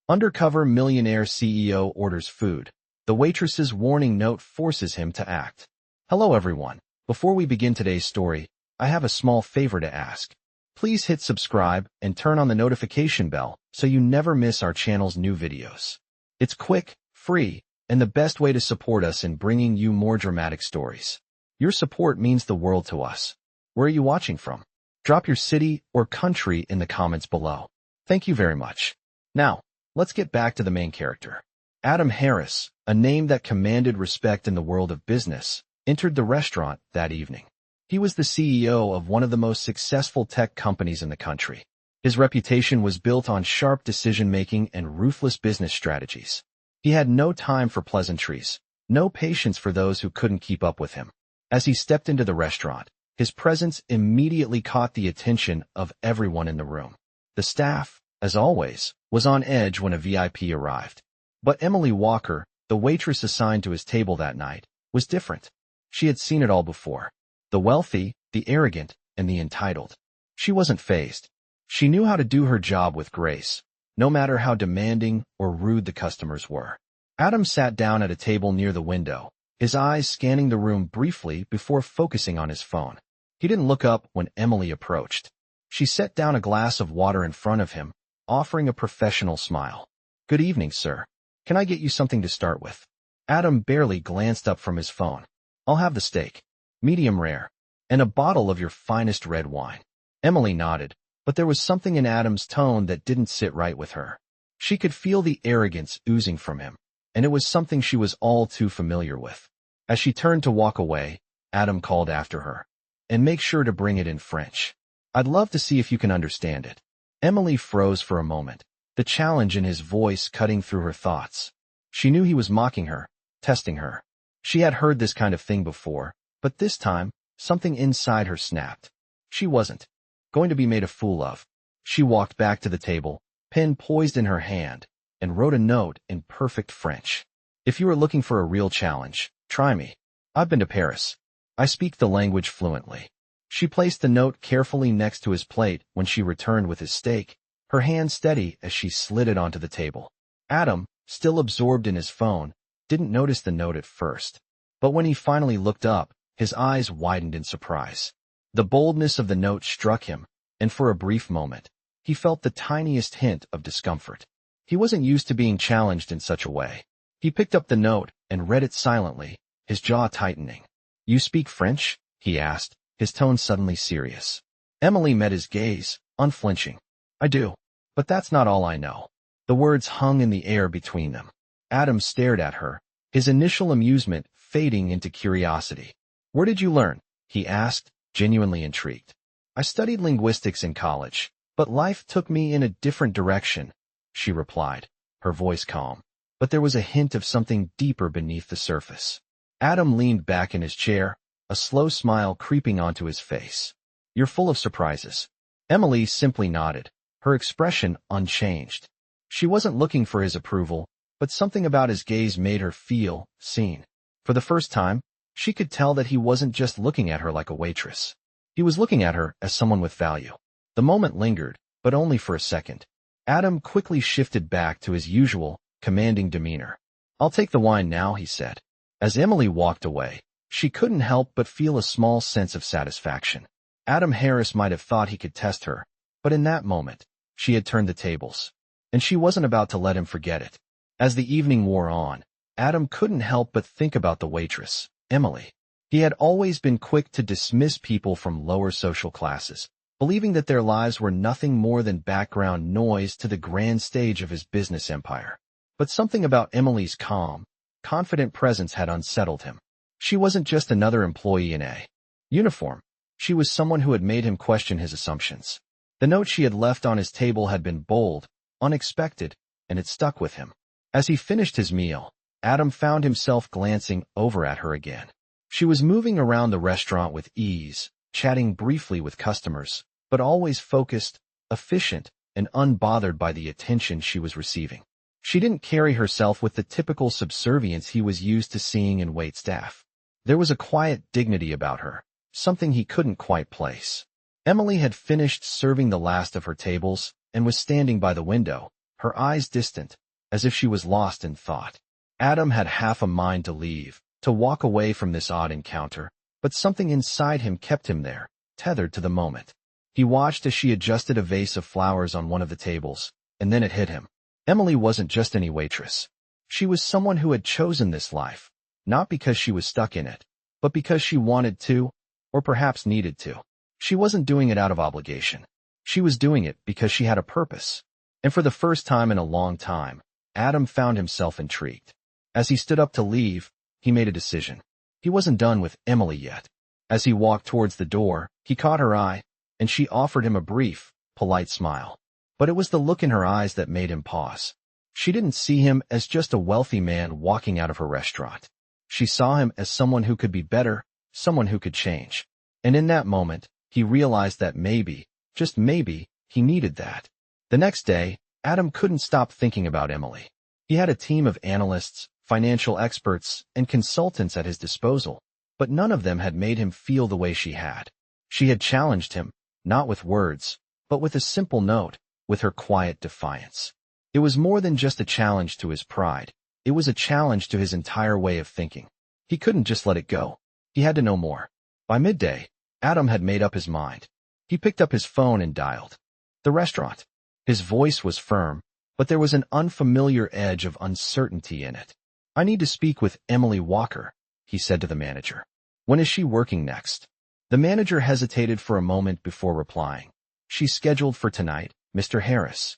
Undercover millionaire CEO orders food. The waitress's warning note forces him to act. Hello everyone. Before we begin today's story, I have a small favor to ask. Please hit subscribe and turn on the notification bell so you never miss our channel's new videos. It's quick, free, and the best way to support us in bringing you more dramatic stories. Your support means the world to us. Where are you watching from? Drop your city or country in the comments below. Thank you very much. Now, let's get back to the main character. Adam Harris, a name that commanded respect in the world of business, entered the restaurant that evening. He was the CEO of one of the most successful tech companies in the country. His reputation was built on sharp decision-making and ruthless business strategies. He had no time for pleasantries, no patience for those who couldn't keep up with him. As he stepped into the restaurant, his presence immediately caught the attention of everyone in the room. The staff, as always, was on edge when a VIP arrived. But Emily Walker, the waitress assigned to his table that night, was different. She had seen it all before. The wealthy, the arrogant, and the entitled. She wasn't fazed. She knew how to do her job with grace, no matter how demanding or rude the customers were. Adam sat down at a table near the window, his eyes scanning the room briefly before focusing on his phone. He didn't look up when Emily approached. She set down a glass of water in front of him, offering a professional smile. "Good evening, sir. Can I get you something to start with?" Adam barely glanced up from his phone. "I'll have the steak, medium rare, and a bottle of your finest red wine." Emily nodded, but there was something in Adam's tone that didn't sit right with her. She could feel the arrogance oozing from him, and it was something she was all too familiar with. As she turned to walk away, Adam called after her. "And make sure to bring it in French. I'd love to see if you can understand it." Emily froze for a moment, the challenge in his voice cutting through her thoughts. She knew he was mocking her, testing her. She had heard this kind of thing before, but this time, something inside her snapped. She wasn't going to be made a fool of. She walked back to the table, pen poised in her hand, and wrote a note in perfect French. "If you are looking for a real challenge, try me. I've been to Paris. I speak the language fluently." She placed the note carefully next to his plate when she returned with his steak, her hand steady as she slid it onto the table. Adam, still absorbed in his phone, didn't notice the note at first. But when he finally looked up, his eyes widened in surprise. The boldness of the note struck him, and for a brief moment, he felt the tiniest hint of discomfort. He wasn't used to being challenged in such a way. He picked up the note and read it silently, his jaw tightening. "You speak French?" he asked, his tone suddenly serious. Emily met his gaze, unflinching. "I do. But that's not all I know." The words hung in the air between them. Adam stared at her, his initial amusement fading into curiosity. "Where did you learn?" he asked, genuinely intrigued. "I studied linguistics in college, but life took me in a different direction," she replied, her voice calm. But there was a hint of something deeper beneath the surface. Adam leaned back in his chair, a slow smile creeping onto his face. "You're full of surprises." Emily simply nodded, her expression unchanged. She wasn't looking for his approval, but something about his gaze made her feel seen. For the first time, she could tell that he wasn't just looking at her like a waitress. He was looking at her as someone with value. The moment lingered, but only for a second. Adam quickly shifted back to his usual, commanding demeanor. "I'll take the wine now," he said. As Emily walked away, she couldn't help but feel a small sense of satisfaction. Adam Harris might have thought he could test her, but in that moment, she had turned the tables. And she wasn't about to let him forget it. As the evening wore on, Adam couldn't help but think about the waitress, Emily. He had always been quick to dismiss people from lower social classes, believing that their lives were nothing more than background noise to the grand stage of his business empire. But something about Emily's calm, confident presence had unsettled him. She wasn't just another employee in a uniform. She was someone who had made him question his assumptions. The note she had left on his table had been bold, unexpected, and it stuck with him. As he finished his meal, Adam found himself glancing over at her again. She was moving around the restaurant with ease, chatting briefly with customers, but always focused, efficient, and unbothered by the attention she was receiving. She didn't carry herself with the typical subservience he was used to seeing in waitstaff. There was a quiet dignity about her, something he couldn't quite place. Emily had finished serving the last of her tables and was standing by the window, her eyes distant, as if she was lost in thought. Adam had half a mind to leave, to walk away from this odd encounter, but something inside him kept him there, tethered to the moment. He watched as she adjusted a vase of flowers on one of the tables, and then it hit him. Emily wasn't just any waitress. She was someone who had chosen this life, not because she was stuck in it, but because she wanted to, or perhaps needed to. She wasn't doing it out of obligation. She was doing it because she had a purpose. And for the first time in a long time, Adam found himself intrigued. As he stood up to leave, he made a decision. He wasn't done with Emily yet. As he walked towards the door, he caught her eye, and she offered him a brief, polite smile. But it was the look in her eyes that made him pause. She didn't see him as just a wealthy man walking out of her restaurant. She saw him as someone who could be better, someone who could change. And in that moment, he realized that maybe, just maybe, he needed that. The next day, Adam couldn't stop thinking about Emily. He had a team of analysts, financial experts, and consultants at his disposal, but none of them had made him feel the way she had. She had challenged him, not with words, but with a simple note, with her quiet defiance. It was more than just a challenge to his pride. It was a challenge to his entire way of thinking. He couldn't just let it go. He had to know more. By midday, Adam had made up his mind. He picked up his phone and dialed the restaurant. His voice was firm, but there was an unfamiliar edge of uncertainty in it. "I need to speak with Emily Walker," he said to the manager. "When is she working next?" The manager hesitated for a moment before replying. "She's scheduled for tonight, Mr. Harris."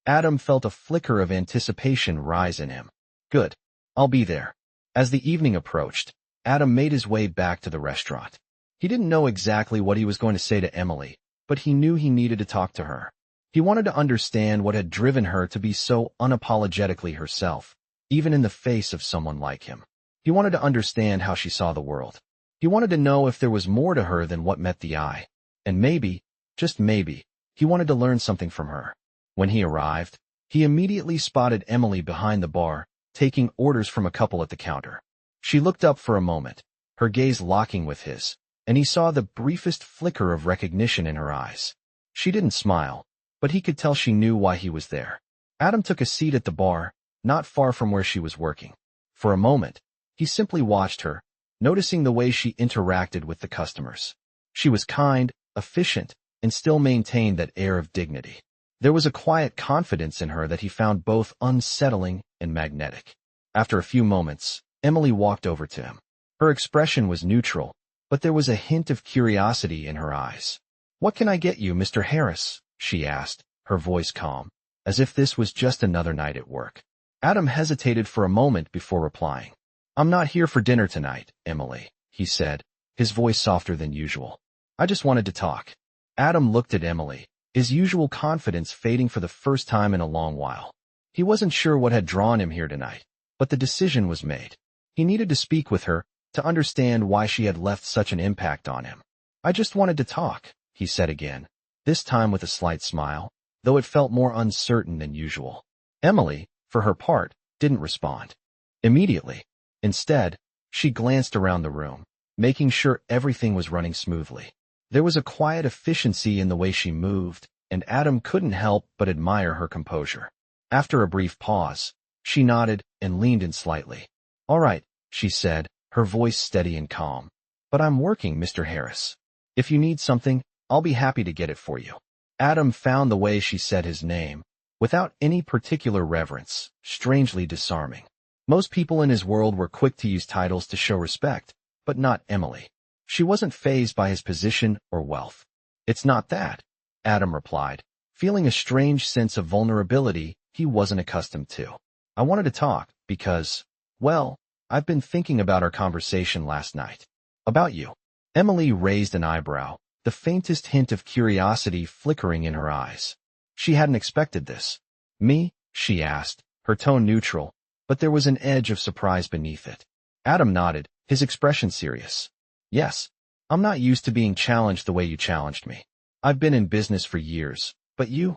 Adam felt a flicker of anticipation rise in him. "Good. I'll be there." As the evening approached, Adam made his way back to the restaurant. He didn't know exactly what he was going to say to Emily, but he knew he needed to talk to her. He wanted to understand what had driven her to be so unapologetically herself, even in the face of someone like him. He wanted to understand how she saw the world. He wanted to know if there was more to her than what met the eye. And maybe, just maybe, he wanted to learn something from her. When he arrived, he immediately spotted Emily behind the bar, taking orders from a couple at the counter. She looked up for a moment, her gaze locking with his, and he saw the briefest flicker of recognition in her eyes. She didn't smile, but he could tell she knew why he was there. Adam took a seat at the bar, not far from where she was working. For a moment, he simply watched her, noticing the way she interacted with the customers. She was kind, efficient, and still maintained that air of dignity. There was a quiet confidence in her that he found both unsettling and magnetic. After a few moments, Emily walked over to him. Her expression was neutral, but there was a hint of curiosity in her eyes. "What can I get you, Mr. Harris?" she asked, her voice calm, as if this was just another night at work. Adam hesitated for a moment before replying. "I'm not here for dinner tonight, Emily," he said, his voice softer than usual. "I just wanted to talk." Adam looked at Emily, his usual confidence fading for the first time in a long while. He wasn't sure what had drawn him here tonight, but the decision was made. He needed to speak with her, to understand why she had left such an impact on him. "I just wanted to talk," he said again, this time with a slight smile, though it felt more uncertain than usual. Emily, for her part, didn't respond immediately. Instead, she glanced around the room, making sure everything was running smoothly. There was a quiet efficiency in the way she moved, and Adam couldn't help but admire her composure. After a brief pause, she nodded and leaned in slightly. "All right," she said, her voice steady and calm. "But I'm working, Mr. Harris. If you need something, I'll be happy to get it for you." Adam found the way she said his name, without any particular reverence, strangely disarming. Most people in his world were quick to use titles to show respect, but not Emily. She wasn't fazed by his position or wealth. "It's not that," Adam replied, feeling a strange sense of vulnerability he wasn't accustomed to. "I wanted to talk because, well, I've been thinking about our conversation last night. About you." Emily raised an eyebrow, the faintest hint of curiosity flickering in her eyes. She hadn't expected this. "Me?" she asked, her tone neutral, but there was an edge of surprise beneath it. Adam nodded, his expression serious. "Yes. I'm not used to being challenged the way you challenged me. I've been in business for years, but you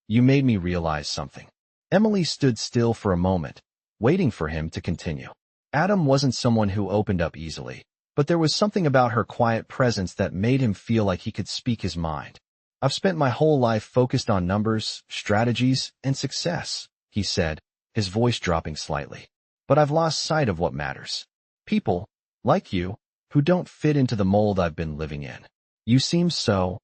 made me realize something." Emily stood still for a moment, waiting for him to continue. Adam wasn't someone who opened up easily, but there was something about her quiet presence that made him feel like he could speak his mind. I've spent my whole life focused on numbers, strategies, and success, he said, his voice dropping slightly. But I've lost sight of what matters. People, like you, who don't fit into the mold I've been living in. You seem so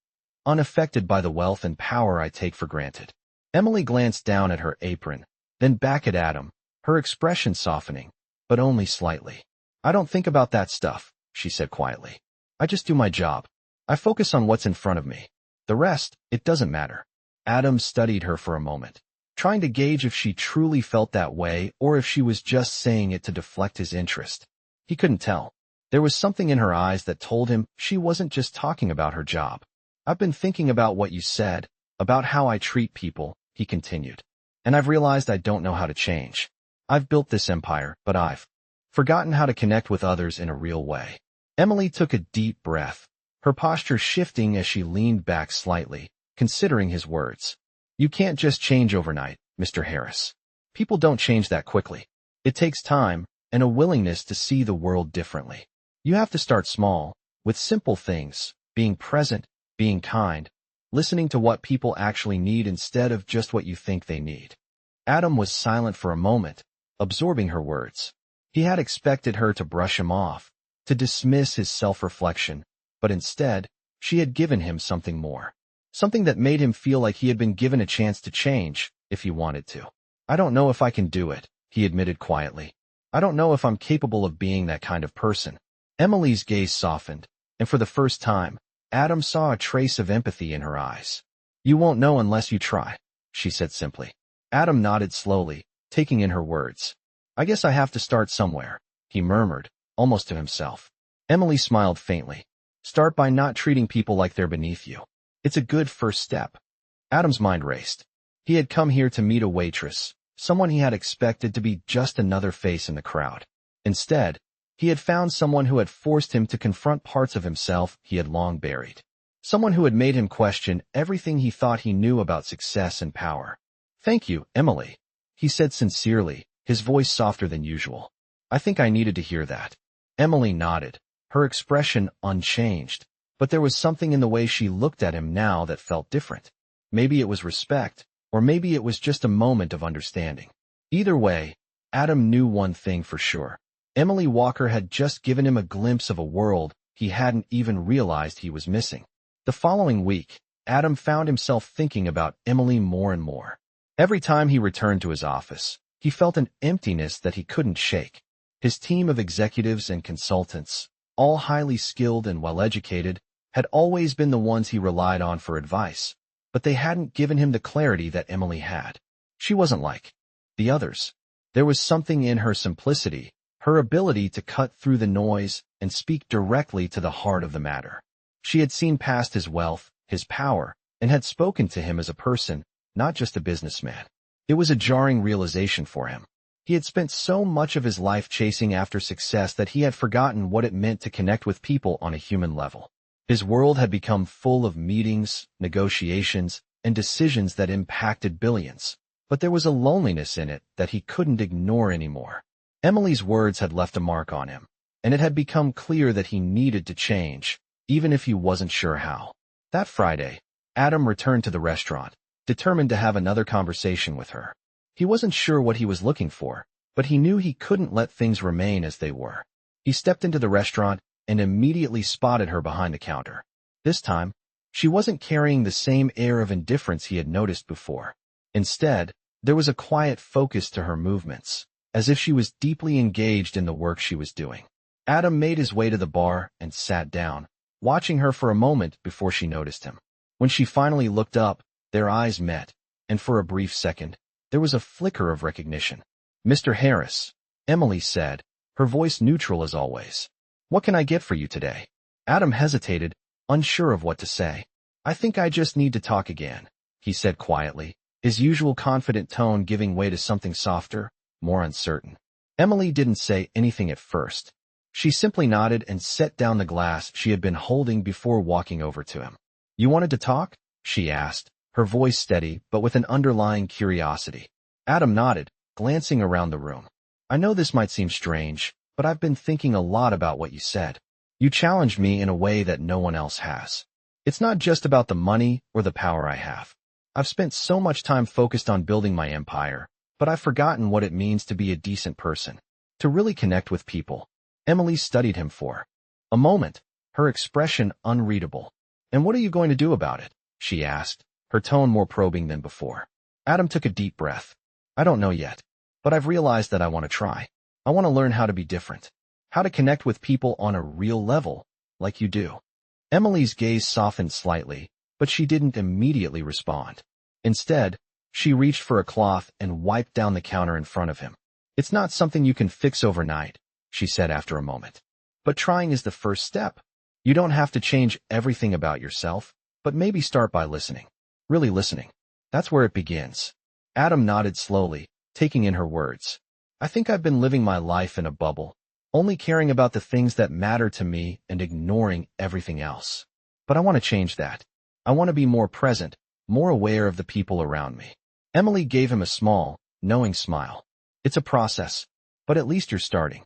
unaffected by the wealth and power I take for granted. Emily glanced down at her apron, then back at Adam, her expression softening, but only slightly. I don't think about that stuff, she said quietly. I just do my job. I focus on what's in front of me. The rest, it doesn't matter. Adam studied her for a moment, trying to gauge if she truly felt that way or if she was just saying it to deflect his interest. He couldn't tell. There was something in her eyes that told him she wasn't just talking about her job. I've been thinking about what you said, about how I treat people, he continued. And I've realized I don't know how to change. I've built this empire, but I've forgotten how to connect with others in a real way. Emily took a deep breath, her posture shifting as she leaned back slightly, considering his words. You can't just change overnight, Mr. Harris. People don't change that quickly. It takes time and a willingness to see the world differently. You have to start small, with simple things, being present, being kind, listening to what people actually need instead of just what you think they need. Adam was silent for a moment, absorbing her words. He had expected her to brush him off, to dismiss his self-reflection, but instead, she had given him something more. Something that made him feel like he had been given a chance to change, if he wanted to. I don't know if I can do it, he admitted quietly. I don't know if I'm capable of being that kind of person. Emily's gaze softened, and for the first time, Adam saw a trace of empathy in her eyes. You won't know unless you try, she said simply. Adam nodded slowly, taking in her words. I guess I have to start somewhere, he murmured, almost to himself. Emily smiled faintly. Start by not treating people like they're beneath you. It's a good first step. Adam's mind raced. He had come here to meet a waitress, someone he had expected to be just another face in the crowd. Instead, he had found someone who had forced him to confront parts of himself he had long buried. Someone who had made him question everything he thought he knew about success and power. Thank you, Emily, he said sincerely, his voice softer than usual. I think I needed to hear that. Emily nodded, her expression unchanged, but there was something in the way she looked at him now that felt different. Maybe it was respect, or maybe it was just a moment of understanding. Either way, Adam knew one thing for sure. Emily Walker had just given him a glimpse of a world he hadn't even realized he was missing. The following week, Adam found himself thinking about Emily more and more. Every time he returned to his office, he felt an emptiness that he couldn't shake. His team of executives and consultants, all highly skilled and well-educated, had always been the ones he relied on for advice, but they hadn't given him the clarity that Emily had. She wasn't like the others. There was something in her simplicity, her ability to cut through the noise and speak directly to the heart of the matter. She had seen past his wealth, his power, and had spoken to him as a person, not just a businessman. It was a jarring realization for him. He had spent so much of his life chasing after success that he had forgotten what it meant to connect with people on a human level. His world had become full of meetings, negotiations, and decisions that impacted billions, but there was a loneliness in it that he couldn't ignore anymore. Emily's words had left a mark on him, and it had become clear that he needed to change, even if he wasn't sure how. That Friday, Adam returned to the restaurant, determined to have another conversation with her. He wasn't sure what he was looking for, but he knew he couldn't let things remain as they were. He stepped into the restaurant and immediately spotted her behind the counter. This time, she wasn't carrying the same air of indifference he had noticed before. Instead, there was a quiet focus to her movements, as if she was deeply engaged in the work she was doing. Adam made his way to the bar and sat down, watching her for a moment before she noticed him. When she finally looked up, their eyes met, and for a brief second, there was a flicker of recognition. Mr. Harris, Emily said, her voice neutral as always. What can I get for you today? Adam hesitated, unsure of what to say. I think I just need to talk again, he said quietly, his usual confident tone giving way to something softer, more uncertain. Emily didn't say anything at first. She simply nodded and set down the glass she had been holding before walking over to him. You wanted to talk? She asked, her voice steady but with an underlying curiosity. Adam nodded, glancing around the room. I know this might seem strange, but I've been thinking a lot about what you said. You challenged me in a way that no one else has. It's not just about the money or the power I have. I've spent so much time focused on building my empire, but I've forgotten what it means to be a decent person, to really connect with people. Emily studied him for a moment, her expression unreadable. And what are you going to do about it? She asked, her tone more probing than before. Adam took a deep breath. I don't know yet, but I've realized that I want to try. I want to learn how to be different, how to connect with people on a real level, like you do. Emily's gaze softened slightly, but she didn't immediately respond. Instead, she reached for a cloth and wiped down the counter in front of him. It's not something you can fix overnight, she said after a moment. But trying is the first step. You don't have to change everything about yourself, but maybe start by listening. Really listening. That's where it begins. Adam nodded slowly, taking in her words. I think I've been living my life in a bubble, only caring about the things that matter to me and ignoring everything else. But I want to change that. I want to be more present, more aware of the people around me. Emily gave him a small, knowing smile. It's a process, but at least you're starting.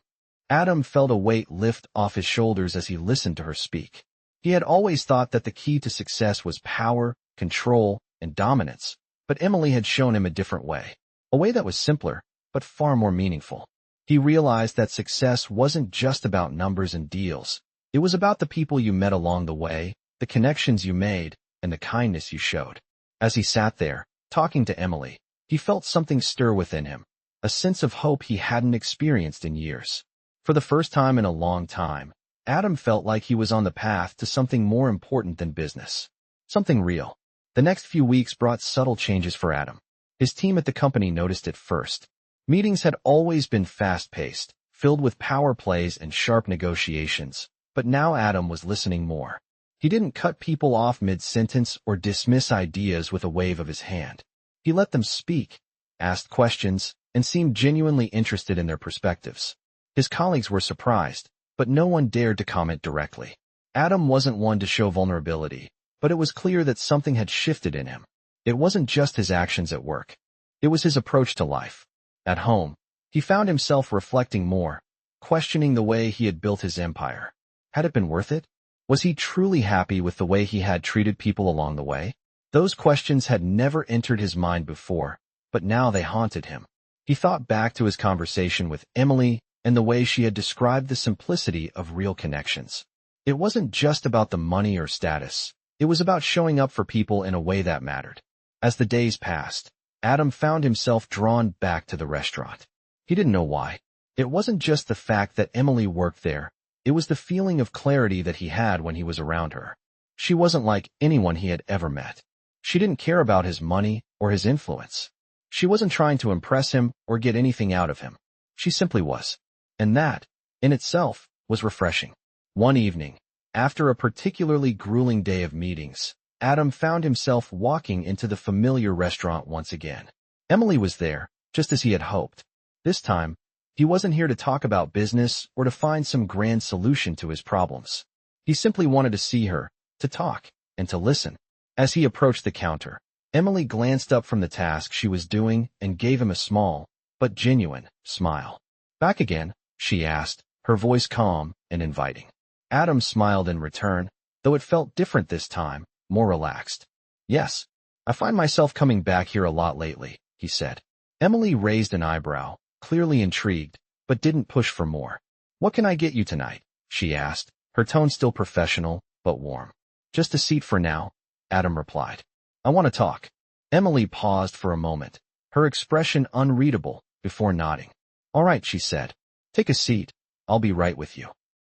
Adam felt a weight lift off his shoulders as he listened to her speak. He had always thought that the key to success was power, control, and dominance, but Emily had shown him a different way, a way that was simpler, but far more meaningful. He realized that success wasn't just about numbers and deals. It was about the people you met along the way, the connections you made, and the kindness you showed. As he sat there, talking to Emily, he felt something stir within him, a sense of hope he hadn't experienced in years. For the first time in a long time, Adam felt like he was on the path to something more important than business. Something real. The next few weeks brought subtle changes for Adam. His team at the company noticed it first. Meetings had always been fast-paced, filled with power plays and sharp negotiations, but now Adam was listening more. He didn't cut people off mid-sentence or dismiss ideas with a wave of his hand. He let them speak, asked questions, and seemed genuinely interested in their perspectives. His colleagues were surprised, but no one dared to comment directly. Adam wasn't one to show vulnerability, but it was clear that something had shifted in him. It wasn't just his actions at work. It was his approach to life. At home, he found himself reflecting more, questioning the way he had built his empire. Had it been worth it? Was he truly happy with the way he had treated people along the way? Those questions had never entered his mind before, but now they haunted him. He thought back to his conversation with Emily and the way she had described the simplicity of real connections. It wasn't just about the money or status. It was about showing up for people in a way that mattered. As the days passed, Adam found himself drawn back to the restaurant. He didn't know why. It wasn't just the fact that Emily worked there. It was the feeling of clarity that he had when he was around her. She wasn't like anyone he had ever met. She didn't care about his money or his influence. She wasn't trying to impress him or get anything out of him. She simply was. And that, in itself, was refreshing. One evening, after a particularly grueling day of meetings, Adam found himself walking into the familiar restaurant once again. Emily was there, just as he had hoped. This time, he wasn't here to talk about business or to find some grand solution to his problems. He simply wanted to see her, to talk, and to listen. As he approached the counter, Emily glanced up from the task she was doing and gave him a small, but genuine, smile. Back again? She asked, her voice calm and inviting. Adam smiled in return, though it felt different this time, more relaxed. Yes, I find myself coming back here a lot lately, he said. Emily raised an eyebrow, clearly intrigued, but didn't push for more. What can I get you tonight? She asked, her tone still professional, but warm. Just a seat for now, Adam replied. I want to talk. Emily paused for a moment, her expression unreadable, before nodding. All right, she said. Take a seat. I'll be right with you.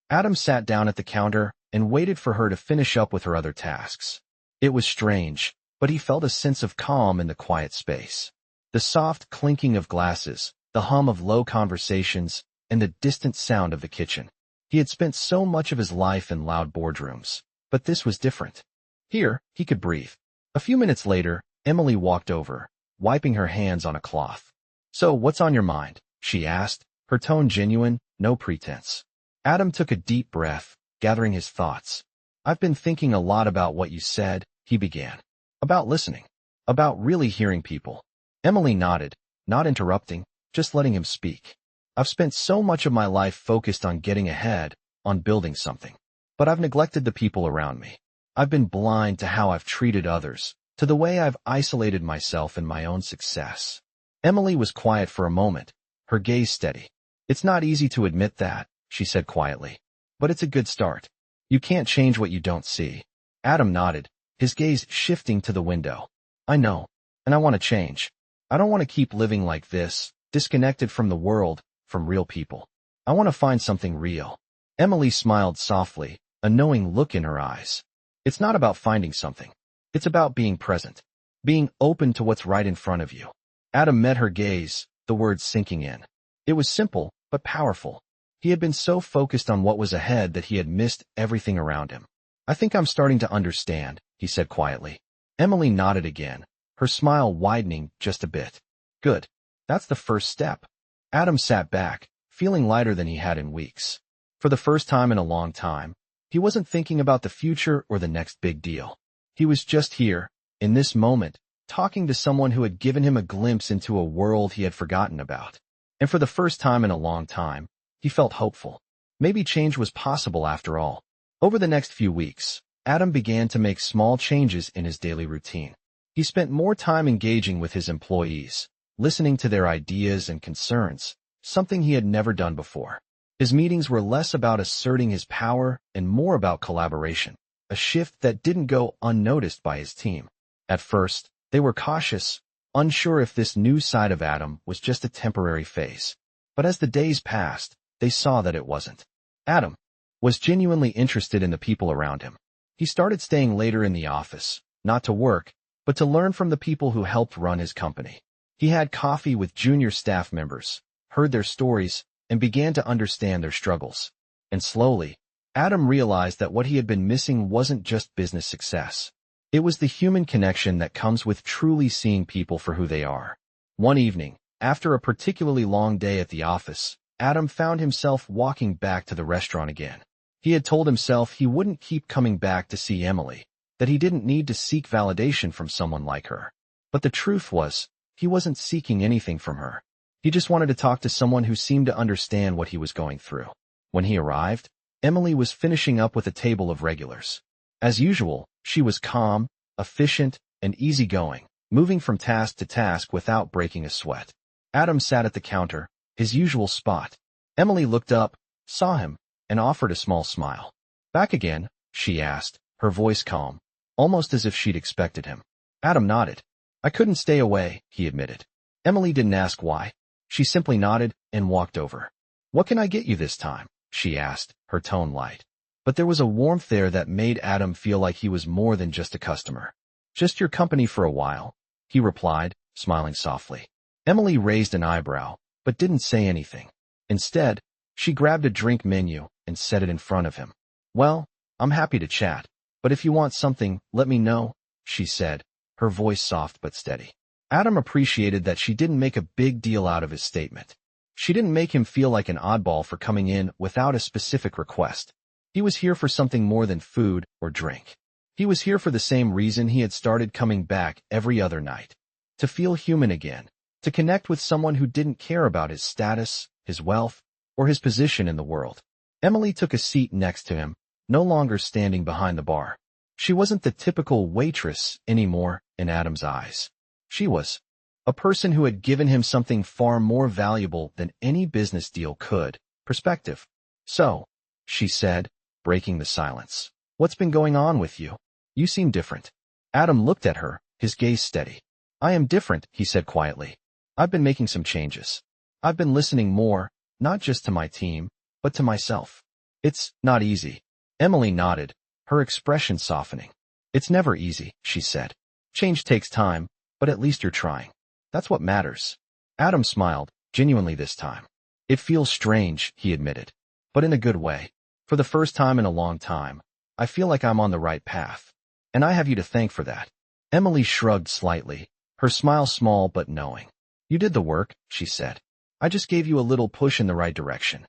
Adam sat down at the counter and waited for her to finish up with her other tasks. It was strange, but he felt a sense of calm in the quiet space. The soft clinking of glasses, the hum of low conversations, and the distant sound of the kitchen. He had spent so much of his life in loud boardrooms, but this was different. Here, he could breathe. A few minutes later, Emily walked over, wiping her hands on a cloth. So, what's on your mind? She asked, her tone genuine, no pretense. Adam took a deep breath, gathering his thoughts. I've been thinking a lot about what you said, he began. About listening. About really hearing people. Emily nodded, not interrupting, just letting him speak. I've spent so much of my life focused on getting ahead, on building something. But I've neglected the people around me. I've been blind to how I've treated others, to the way I've isolated myself in my own success. Emily was quiet for a moment, her gaze steady. It's not easy to admit that, she said quietly. But it's a good start. You can't change what you don't see. Adam nodded, his gaze shifting to the window. I know, and I want to change. I don't want to keep living like this, disconnected from the world, from real people. I want to find something real. Emily smiled softly, a knowing look in her eyes. It's not about finding something. It's about being present, being open to what's right in front of you. Adam met her gaze, the words sinking in. It was simple, but powerful. He had been so focused on what was ahead that he had missed everything around him. I think I'm starting to understand, he said quietly. Emily nodded again, her smile widening just a bit. Good. That's the first step. Adam sat back, feeling lighter than he had in weeks. For the first time in a long time, he wasn't thinking about the future or the next big deal. He was just here, in this moment, talking to someone who had given him a glimpse into a world he had forgotten about. And for the first time in a long time, he felt hopeful. Maybe change was possible after all. Over the next few weeks, Adam began to make small changes in his daily routine. He spent more time engaging with his employees, listening to their ideas and concerns, something he had never done before. His meetings were less about asserting his power and more about collaboration, a shift that didn't go unnoticed by his team. At first, they were cautious, unsure if this new side of Adam was just a temporary phase. But as the days passed, they saw that it wasn't. Adam was genuinely interested in the people around him. He started staying later in the office, not to work, but to learn from the people who helped run his company. He had coffee with junior staff members, heard their stories, and began to understand their struggles. And slowly, Adam realized that what he had been missing wasn't just business success. It was the human connection that comes with truly seeing people for who they are. One evening, after a particularly long day at the office, Adam found himself walking back to the restaurant again. He had told himself he wouldn't keep coming back to see Emily, that he didn't need to seek validation from someone like her. But the truth was, he wasn't seeking anything from her. He just wanted to talk to someone who seemed to understand what he was going through. When he arrived, Emily was finishing up with a table of regulars. As usual, she was calm, efficient, and easygoing, moving from task to task without breaking a sweat. Adam sat at the counter, his usual spot. Emily looked up, saw him, and offered a small smile. Back again, she asked, her voice calm, almost as if she'd expected him. Adam nodded. I couldn't stay away, he admitted. Emily didn't ask why. She simply nodded and walked over. What can I get you this time? She asked, her tone light. But there was a warmth there that made Adam feel like he was more than just a customer. Just your company for a while, he replied, smiling softly. Emily raised an eyebrow, but didn't say anything. Instead, she grabbed a drink menu and set it in front of him. Well, I'm happy to chat, but if you want something, let me know, she said, her voice soft but steady. Adam appreciated that she didn't make a big deal out of his statement. She didn't make him feel like an oddball for coming in without a specific request. He was here for something more than food or drink. He was here for the same reason he had started coming back every other night. To feel human again. To connect with someone who didn't care about his status, his wealth, or his position in the world. Emily took a seat next to him, no longer standing behind the bar. She wasn't the typical waitress anymore in Adam's eyes. She was a person who had given him something far more valuable than any business deal could, perspective. So, she said, breaking the silence. What's been going on with you? You seem different. Adam looked at her, his gaze steady. I am different, he said quietly. I've been making some changes. I've been listening more, not just to my team, but to myself. It's not easy. Emily nodded, her expression softening. It's never easy, she said. Change takes time, but at least you're trying. That's what matters. Adam smiled, genuinely this time. It feels strange, he admitted, but in a good way. For the first time in a long time, I feel like I'm on the right path. And I have you to thank for that. Emily shrugged slightly, her smile small but knowing. You did the work, she said. I just gave you a little push in the right direction.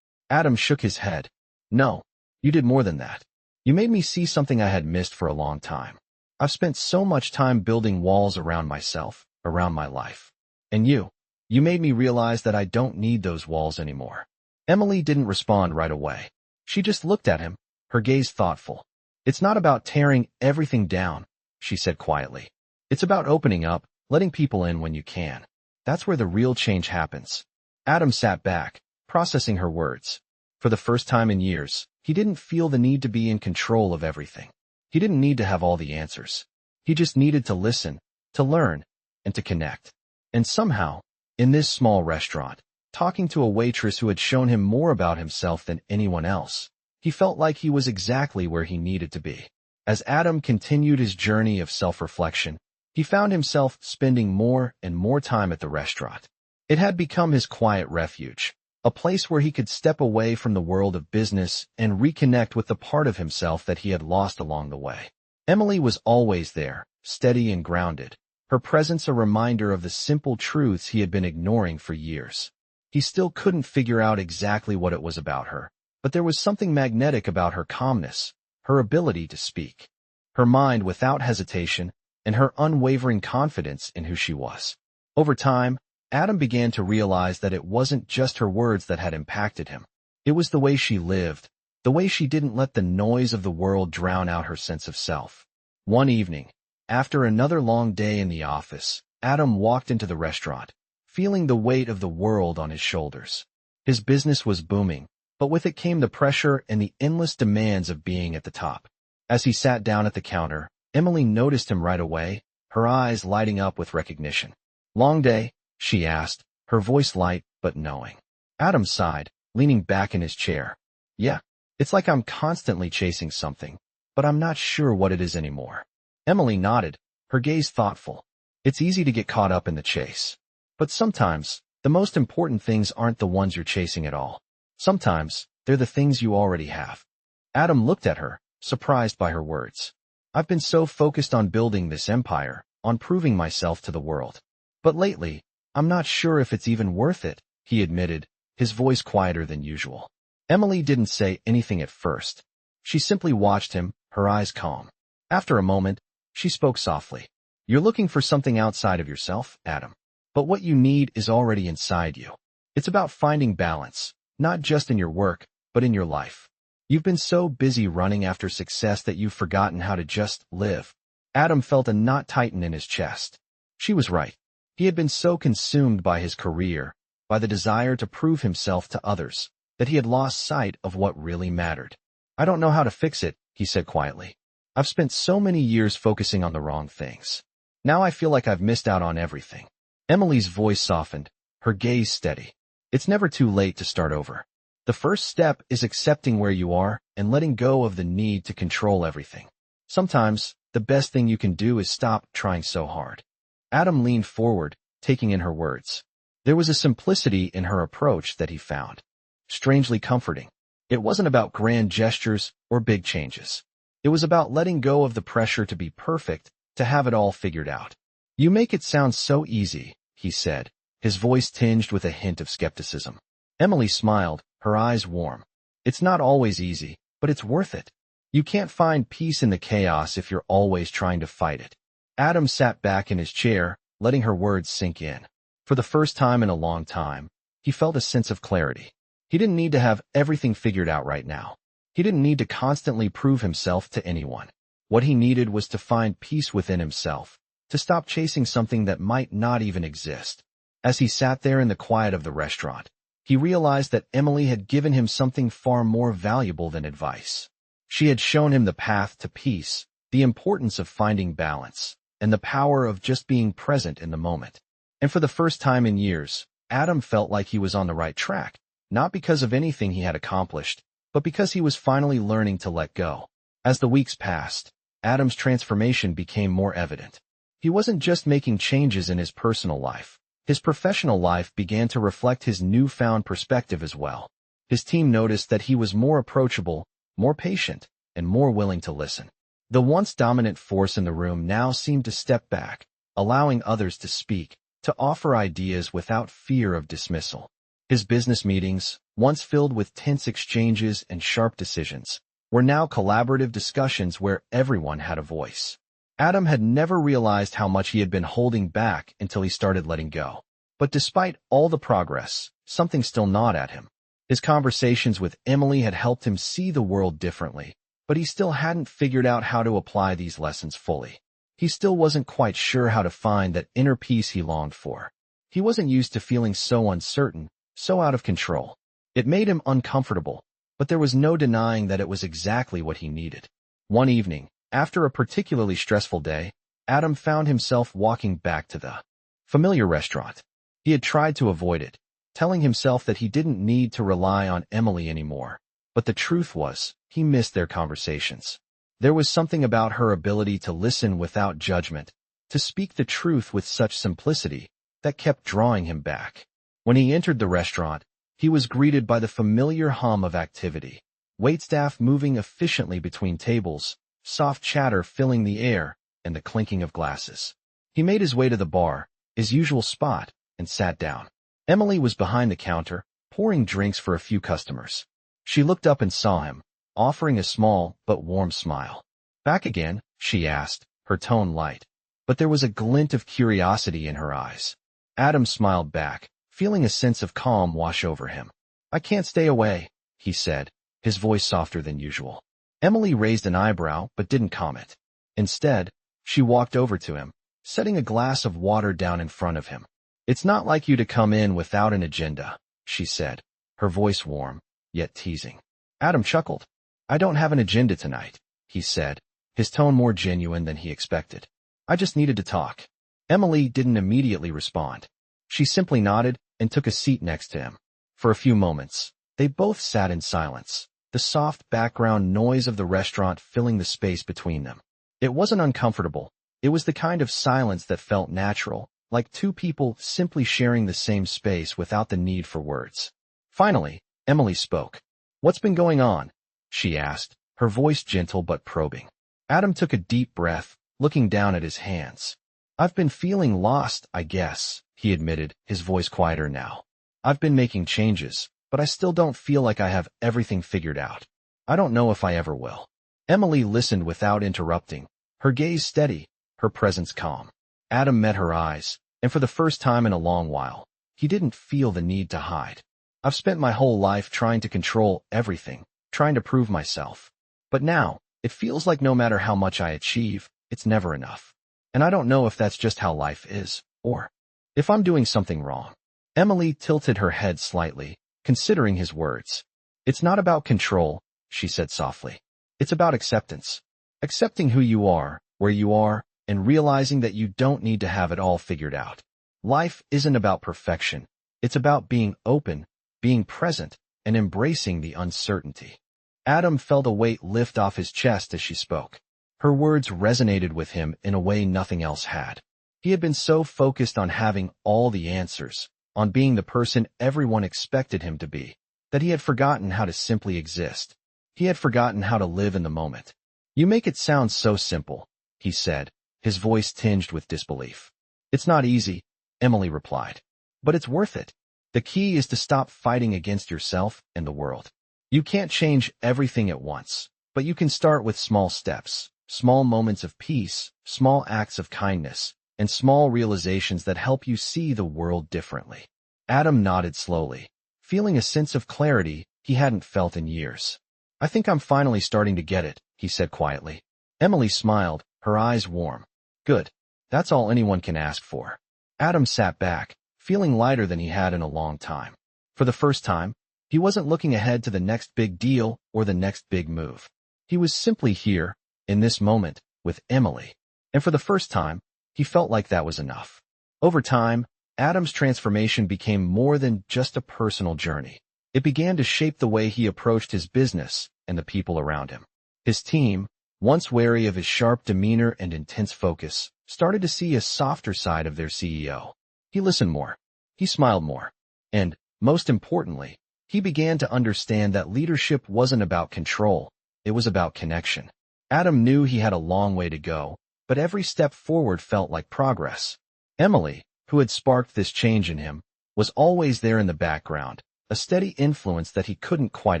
Adam shook his head. No, you did more than that. You made me see something I had missed for a long time. I've spent so much time building walls around myself, around my life. And you made me realize that I don't need those walls anymore. Emily didn't respond right away. She just looked at him, her gaze thoughtful. It's not about tearing everything down, she said quietly. It's about opening up, letting people in when you can. That's where the real change happens. Adam sat back, processing her words. For the first time in years, he didn't feel the need to be in control of everything. He didn't need to have all the answers. He just needed to listen, to learn, and to connect. And somehow, in this small restaurant, talking to a waitress who had shown him more about himself than anyone else, he felt like he was exactly where he needed to be. As Adam continued his journey of self-reflection, he found himself spending more and more time at the restaurant. It had become his quiet refuge, a place where he could step away from the world of business and reconnect with the part of himself that he had lost along the way. Emily was always there, steady and grounded, her presence a reminder of the simple truths he had been ignoring for years. He still couldn't figure out exactly what it was about her, but there was something magnetic about her calmness, her ability to speak, her mind without hesitation, and her unwavering confidence in who she was. Over time, Adam began to realize that it wasn't just her words that had impacted him. It was the way she lived, the way she didn't let the noise of the world drown out her sense of self. One evening, after another long day in the office, Adam walked into the restaurant, feeling the weight of the world on his shoulders. His business was booming, but with it came the pressure and the endless demands of being at the top. As he sat down at the counter, Emily noticed him right away, her eyes lighting up with recognition. "Long day?" she asked, her voice light but knowing. Adam sighed, leaning back in his chair. "Yeah, it's like I'm constantly chasing something, but I'm not sure what it is anymore." Emily nodded, her gaze thoughtful. "It's easy to get caught up in the chase. But sometimes, the most important things aren't the ones you're chasing at all. Sometimes, they're the things you already have." Adam looked at her, surprised by her words. "I've been so focused on building this empire, on proving myself to the world. But lately, I'm not sure if it's even worth it," he admitted, his voice quieter than usual. Emily didn't say anything at first. She simply watched him, her eyes calm. After a moment, she spoke softly. "You're looking for something outside of yourself, Adam. But what you need is already inside you. It's about finding balance, not just in your work, but in your life. You've been so busy running after success that you've forgotten how to just live." Adam felt a knot tighten in his chest. She was right. He had been so consumed by his career, by the desire to prove himself to others, that he had lost sight of what really mattered. "I don't know how to fix it," he said quietly. "I've spent so many years focusing on the wrong things. Now I feel like I've missed out on everything." Emily's voice softened, her gaze steady. "It's never too late to start over. The first step is accepting where you are and letting go of the need to control everything. Sometimes, the best thing you can do is stop trying so hard." Adam leaned forward, taking in her words. There was a simplicity in her approach that he found strangely comforting. It wasn't about grand gestures or big changes. It was about letting go of the pressure to be perfect, to have it all figured out. "You make it sound so easy," he said, his voice tinged with a hint of skepticism. Emily smiled, her eyes warm. "It's not always easy, but it's worth it. You can't find peace in the chaos if you're always trying to fight it." Adam sat back in his chair, letting her words sink in. For the first time in a long time, he felt a sense of clarity. He didn't need to have everything figured out right now. He didn't need to constantly prove himself to anyone. What he needed was to find peace within himself, to stop chasing something that might not even exist. As he sat there in the quiet of the restaurant, he realized that Emily had given him something far more valuable than advice. She had shown him the path to peace, the importance of finding balance, and the power of just being present in the moment. And for the first time in years, Adam felt like he was on the right track, not because of anything he had accomplished, but because he was finally learning to let go. As the weeks passed, Adam's transformation became more evident. He wasn't just making changes in his personal life. His professional life began to reflect his newfound perspective as well. His team noticed that he was more approachable, more patient, and more willing to listen. The once dominant force in the room now seemed to step back, allowing others to speak, to offer ideas without fear of dismissal. His business meetings, once filled with tense exchanges and sharp decisions, were now collaborative discussions where everyone had a voice. Adam had never realized how much he had been holding back until he started letting go. But despite all the progress, something still gnawed at him. His conversations with Emily had helped him see the world differently, but he still hadn't figured out how to apply these lessons fully. He still wasn't quite sure how to find that inner peace he longed for. He wasn't used to feeling so uncertain, so out of control. It made him uncomfortable, but there was no denying that it was exactly what he needed. One evening, after a particularly stressful day, Adam found himself walking back to the familiar restaurant. He had tried to avoid it, telling himself that he didn't need to rely on Emily anymore. But the truth was, he missed their conversations. There was something about her ability to listen without judgment, to speak the truth with such simplicity, that kept drawing him back. When he entered the restaurant, he was greeted by the familiar hum of activity. Waitstaff moving efficiently between tables, soft chatter filling the air, and the clinking of glasses. He made his way to the bar, his usual spot, and sat down. Emily was behind the counter, pouring drinks for a few customers. She looked up and saw him, offering a small but warm smile. "Back again?" she asked, her tone light. But there was a glint of curiosity in her eyes. Adam smiled back, feeling a sense of calm wash over him. "I can't stay away," he said, his voice softer than usual. Emily raised an eyebrow but didn't comment. Instead, she walked over to him, setting a glass of water down in front of him. "It's not like you to come in without an agenda," she said, her voice warm, yet teasing. Adam chuckled. "I don't have an agenda tonight," he said, his tone more genuine than he expected. "I just needed to talk." Emily didn't immediately respond. She simply nodded and took a seat next to him. For a few moments, they both sat in silence, the soft background noise of the restaurant filling the space between them. It wasn't uncomfortable. It was the kind of silence that felt natural, like two people simply sharing the same space without the need for words. Finally, Emily spoke. "What's been going on?" she asked, her voice gentle but probing. Adam took a deep breath, looking down at his hands. "I've been feeling lost, I guess," he admitted, his voice quieter now. "I've been making changes, but I still don't feel like I have everything figured out. I don't know if I ever will." Emily listened without interrupting, her gaze steady, her presence calm. Adam met her eyes, and for the first time in a long while, he didn't feel the need to hide. "I've spent my whole life trying to control everything, trying to prove myself. But now, it feels like no matter how much I achieve, it's never enough. And I don't know if that's just how life is, or if I'm doing something wrong." Emily tilted her head slightly, considering his words. "It's not about control," she said softly. "It's about acceptance. Accepting who you are, where you are, and realizing that you don't need to have it all figured out. Life isn't about perfection. It's about being open, being present, and embracing the uncertainty." Adam felt a weight lift off his chest as she spoke. Her words resonated with him in a way nothing else had. He had been so focused on having all the answers, on being the person everyone expected him to be, that he had forgotten how to simply exist. He had forgotten how to live in the moment. "You make it sound so simple," he said, his voice tinged with disbelief. "It's not easy," Emily replied. "But it's worth it. The key is to stop fighting against yourself and the world. You can't change everything at once, but you can start with small steps, small moments of peace, small acts of kindness, and small realizations that help you see the world differently." Adam nodded slowly, feeling a sense of clarity he hadn't felt in years. "I think I'm finally starting to get it," he said quietly. Emily smiled, her eyes warm. "Good. That's all anyone can ask for." Adam sat back, feeling lighter than he had in a long time. For the first time, he wasn't looking ahead to the next big deal or the next big move. He was simply here, in this moment, with Emily. And for the first time, he felt like that was enough. Over time, Adam's transformation became more than just a personal journey. It began to shape the way he approached his business and the people around him. His team, once wary of his sharp demeanor and intense focus, started to see a softer side of their CEO. He listened more. He smiled more. And, most importantly, he began to understand that leadership wasn't about control, it was about connection. Adam knew he had a long way to go, but every step forward felt like progress. Emily, who had sparked this change in him, was always there in the background, a steady influence that he couldn't quite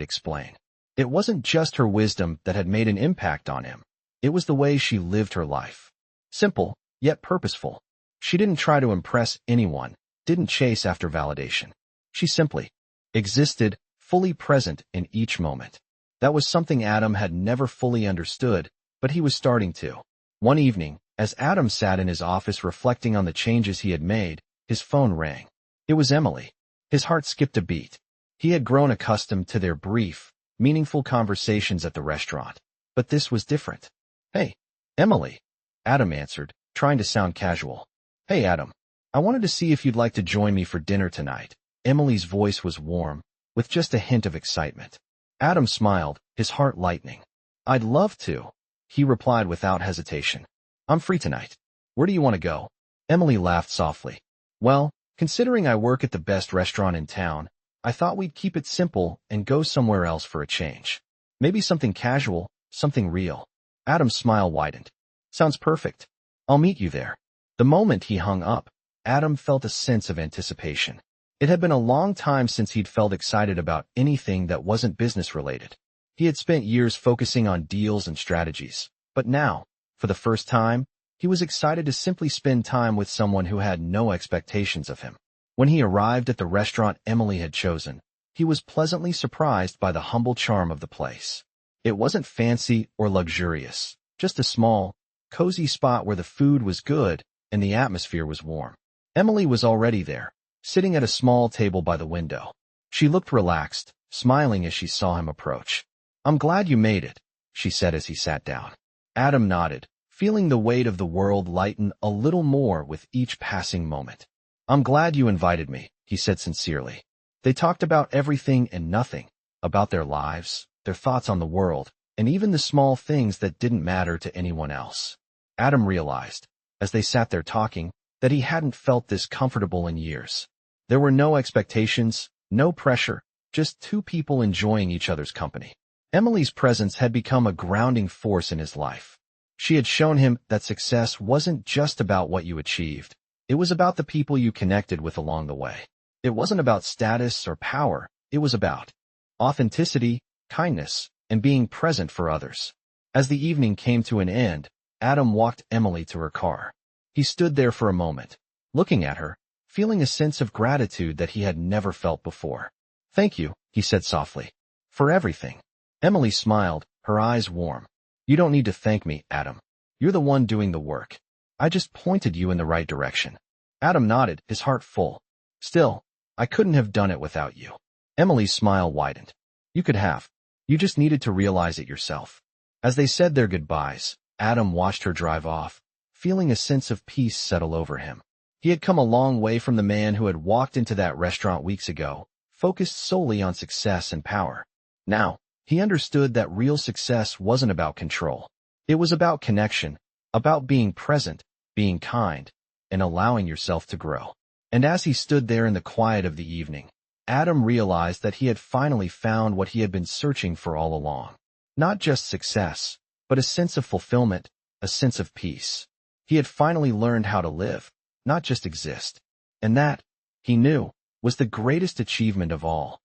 explain. It wasn't just her wisdom that had made an impact on him. It was the way she lived her life. Simple, yet purposeful. She didn't try to impress anyone, didn't chase after validation. She simply existed, fully present in each moment. That was something Adam had never fully understood, but he was starting to. One evening, as Adam sat in his office reflecting on the changes he had made, his phone rang. It was Emily. His heart skipped a beat. He had grown accustomed to their brief, meaningful conversations at the restaurant. But this was different. "Hey, Emily," Adam answered, trying to sound casual. "Hey, Adam. I wanted to see if you'd like to join me for dinner tonight." Emily's voice was warm, with just a hint of excitement. Adam smiled, his heart lightening. "I'd love to," he replied without hesitation. "I'm free tonight. Where do you want to go?" Emily laughed softly. "Well, considering I work at the best restaurant in town, I thought we'd keep it simple and go somewhere else for a change. Maybe something casual, something real." Adam's smile widened. "Sounds perfect. I'll meet you there." The moment he hung up, Adam felt a sense of anticipation. It had been a long time since he'd felt excited about anything that wasn't business-related. He had spent years focusing on deals and strategies, but now, for the first time, he was excited to simply spend time with someone who had no expectations of him. When he arrived at the restaurant Emily had chosen, he was pleasantly surprised by the humble charm of the place. It wasn't fancy or luxurious, just a small, cozy spot where the food was good and the atmosphere was warm. Emily was already there, sitting at a small table by the window. She looked relaxed, smiling as she saw him approach. "I'm glad you made it," she said as he sat down. Adam nodded, feeling the weight of the world lighten a little more with each passing moment. "I'm glad you invited me," he said sincerely. They talked about everything and nothing, about their lives, their thoughts on the world, and even the small things that didn't matter to anyone else. Adam realized, as they sat there talking, that he hadn't felt this comfortable in years. There were no expectations, no pressure, just two people enjoying each other's company. Emily's presence had become a grounding force in his life. She had shown him that success wasn't just about what you achieved. It was about the people you connected with along the way. It wasn't about status or power. It was about authenticity, kindness, and being present for others. As the evening came to an end, Adam walked Emily to her car. He stood there for a moment, looking at her, feeling a sense of gratitude that he had never felt before. "Thank you," he said softly, "for everything." Emily smiled, her eyes warm. "You don't need to thank me, Adam. You're the one doing the work. I just pointed you in the right direction." Adam nodded, his heart full. "Still, I couldn't have done it without you." Emily's smile widened. "You could have. You just needed to realize it yourself." As they said their goodbyes, Adam watched her drive off, feeling a sense of peace settle over him. He had come a long way from the man who had walked into that restaurant weeks ago, focused solely on success and power. Now, he understood that real success wasn't about control. It was about connection, about being present, being kind, and allowing yourself to grow. And as he stood there in the quiet of the evening, Adam realized that he had finally found what he had been searching for all along. Not just success, but a sense of fulfillment, a sense of peace. He had finally learned how to live, not just exist. And that, he knew, was the greatest achievement of all.